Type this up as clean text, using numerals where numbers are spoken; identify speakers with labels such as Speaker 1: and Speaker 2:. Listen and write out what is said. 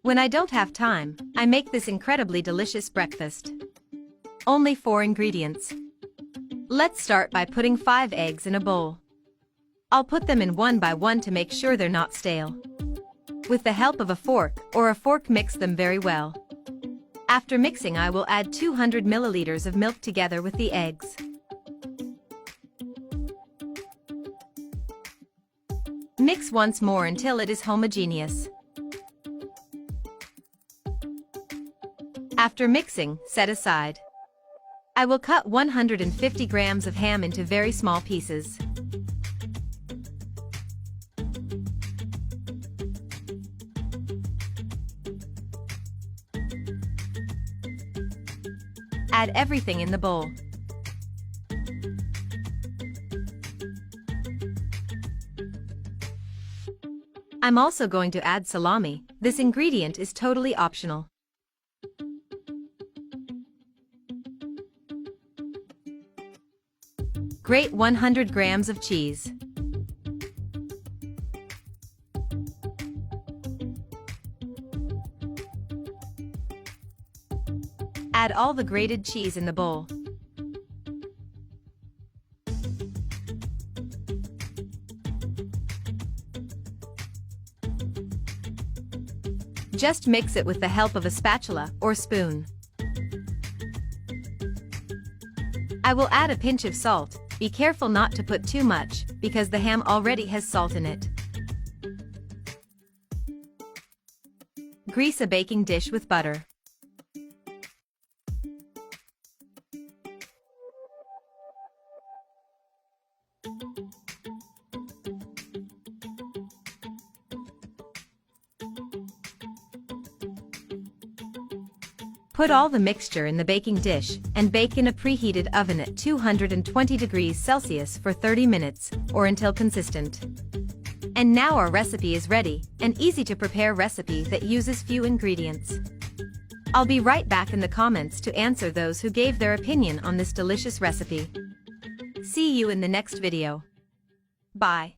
Speaker 1: When I don't have time, I make this incredibly delicious breakfast. Only 4 ingredients. Let's start by putting 5 eggs in a bowl. I'll put them in one by one to make sure they're not stale. With the help of a fork, mix them very well. After mixing, I will add 200 milliliters of milk together with the eggs. Mix once more until it is homogeneous. After mixing, set aside. I will cut 150 grams of ham into very small pieces. Add everything in the bowl. I'm also going to add salami. This ingredient is totally optional. Grate 100 grams of cheese. Add all the grated cheese in the bowl. Just mix it with the help of a spatula or spoon. I will add a pinch of salt. Be careful not to put too much, because the ham already has salt in it. Grease a baking dish with butter. Put all the mixture in the baking dish and bake in a preheated oven at 220 degrees Celsius for 30 minutes, or until consistent. And now our recipe is ready, an easy to prepare recipe that uses few ingredients. I'll be right back in the comments to answer those who gave their opinion on this delicious recipe. See you in the next video. Bye.